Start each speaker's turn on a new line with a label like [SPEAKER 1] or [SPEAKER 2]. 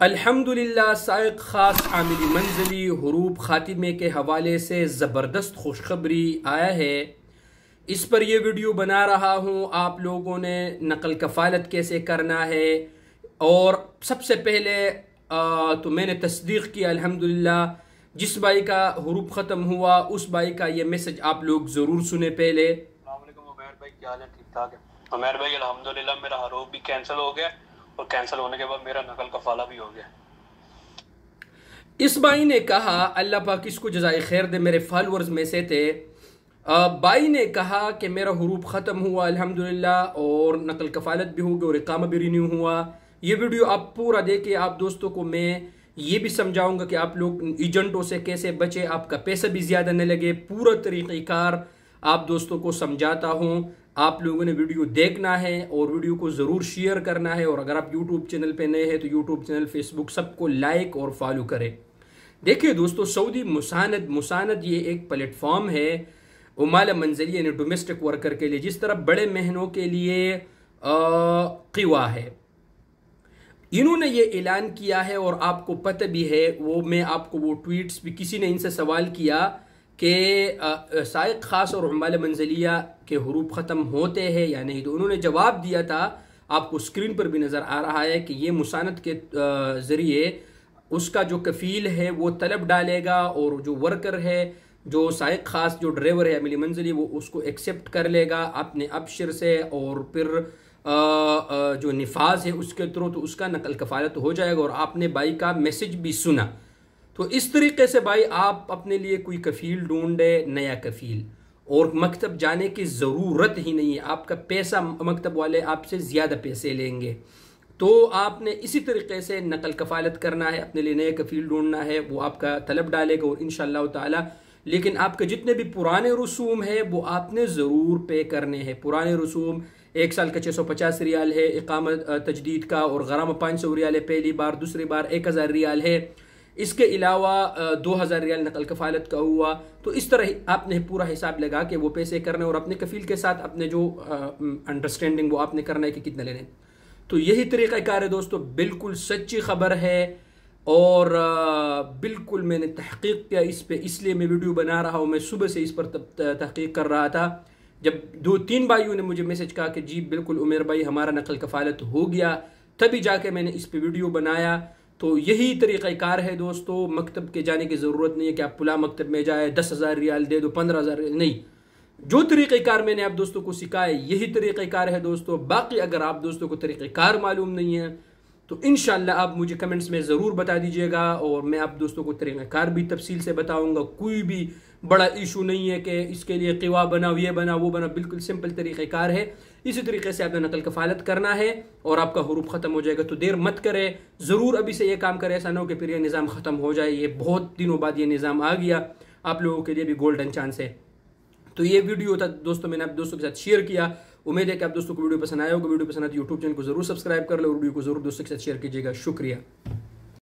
[SPEAKER 1] अल्हम्दुलिल्लाह साइक़ ख़ास आमिली मंज़ली हुरूफ ख़ातिमे के हवाले से ज़बरदस्त खुशखबरी आया है। इस पर यह वीडियो बना रहा हूँ। आप लोगों ने नकल कफ़ालत कैसे करना है, और सबसे पहले तो मैंने तस्दीक़ किया अल्हम्दुलिल्लाह। जिस भाई का हुरूफ ख़त्म हुआ उस भाई का ये मैसेज आप लोग ज़रूर सुने। पहले
[SPEAKER 2] उमैर भाई, क्या हाल है? ठीक ठाक है उमैर भाई, अल्हम्दुलिल्लाह मेरा हरूफ भी कैंसिल हो गया और कैंसिल होने के बाद मेरा नकल कफाला भी हो गया।
[SPEAKER 1] इस भाई ने कहा, अल्लाह पाक इसको जज़ाए खैर दे, मेरे फॉलोअर्स में से थे। भाई ने कहा कि मेरा हुरूफ ख़त्म हुआ अल्हम्दुलिल्लाह, और नकल कफ़ालत भी हो गई और इकामा भी रिन्यू हुआ। ये वीडियो आप पूरा देखिए। आप दोस्तों को मैं ये भी समझाऊंगा कि आप लोग एजेंटों से कैसे बचे, आपका पैसा भी ज़्यादा न लगे। पूरा तरीक़ेकार आप दोस्तों को समझाता हूँ। आप लोगों ने वीडियो देखना है और वीडियो को ज़रूर शेयर करना है। और अगर आप यूट्यूब चैनल पे नए हैं तो यूट्यूब चैनल, फेसबुक सबको लाइक और फॉलो करें। देखिए दोस्तों, सऊदी मुसानद ये एक प्लेटफॉर्म है उमाला मंजली यानी डोमेस्टिक वर्कर के लिए, जिस तरह बड़े महीनों के लिए क़िवा है। इन्होंने ये ऐलान किया है और आपको पता भी है, वो मैं आपको वो ट्वीट्स भी, किसी ने इनसे सवाल किया कि साइक़ ख़ास और उमाला मंजलिया के हुरूफ ख़त्म होते हैं या नहीं, तो उन्होंने जवाब दिया था, आपको स्क्रीन पर भी नज़र आ रहा है, कि ये मुसानद के ज़रिए उसका जो कफ़ील है वो तलब डालेगा, और जो वर्कर है, जो साइक़ ख़ास, जो ड्राइवर है अमीली मंजिली, वो उसको एक्सेप्ट कर लेगा अपने अबशर से, और फिर जो निफाज है उसके थ्रू तो उसका नकल कफ़ालत हो जाएगा। और आपने भाई का मैसेज भी सुना। तो इस तरीके से भाई आप अपने लिए कोई कफ़ील ढूंढे, नया कफ़ील, और मकतब जाने की ज़रूरत ही नहीं है। आपका पैसा मकतब वाले आपसे ज़्यादा पैसे लेंगे, तो आपने इसी तरीके से नकल कफ़ालत करना है, अपने लिए नए कफ़ील ढूंढना है, वो आपका तलब डालेगा और इंशाअल्लाह ताला। लेकिन आपके जितने भी पुराने रसूम है वो आपने ज़रूर पे करने हैं। पुराने रसूम 1 साल का 650 रियाल है इकामा तजदीद का, और गरामा 500 रियाल है पहली बार, दूसरी बार 1000 रियाल है। इसके अलावा 2000 रियाल नकल कफ़ालत का हुआ। तो इस तरह आपने पूरा हिसाब लगा के वो पैसे करने, और अपने कफ़ील के साथ अपने जो अंडरस्टैंडिंग वो आपने करना है कि कितने लेने। तो यही तरीक़ाकार है दोस्तों, बिल्कुल सच्ची खबर है, और बिल्कुल मैंने तहक़ीक़ किया इस पे, इसलिए मैं वीडियो बना रहा हूँ। मैं सुबह से इस पर तहक़ीक़ कर रहा था। जब 2-3 भाइयों ने मुझे मैसेज कहा कि जी बिल्कुल उमर भाई हमारा नकल कफ़ालत हो गया, तभी जाके मैंने इस पे वीडियो बनाया। तो यही तरीक़ाकार है दोस्तों, मकतब के जाने की ज़रूरत नहीं है कि आप पुला मकतब में जाए 10,000 रियाल दे दो, 15,000 रियाल नहीं। जो तरीक़ाकार मैंने आप दोस्तों को सिखाया यही तरीक़ाकार है दोस्तों। बाकी अगर आप दोस्तों को तरीक़ाकार मालूम नहीं है तो इंशाअल्लाह आप मुझे कमेंट्स में ज़रूर बता दीजिएगा, और मैं आप दोस्तों को तरीक़ाकार भी तफसील से बताऊंगा। कोई भी बड़ा इशू नहीं है कि इसके लिए क़िवा बनाओ, ये बना वो बना, बिल्कुल सिंपल तरीक़ाकार है। इसी तरीके से आपने नकल कफ़ालत करना है और आपका हुरूफ ख़त्म हो जाएगा। तो देर मत करें, ज़रूर अभी से ये काम करें, ऐसा ना हो कि फिर ये निज़ाम ख़त्म हो जाए। ये बहुत दिनों बाद ये निज़ाम आ गया, आप लोगों के लिए भी गोल्डन चांस है। तो ये वीडियो था दोस्तों, मैंने आप दोस्तों के साथ शेयर किया। उम्मीद है कि आप दोस्तों को वीडियो पसंद आया होगा। वीडियो पसंद आती यूट्यूब चैनल को जरूर सब्सक्राइब कर लो और वीडियो को जरूर दोस्तों के साथ शेयर कीजिएगा। शुक्रिया।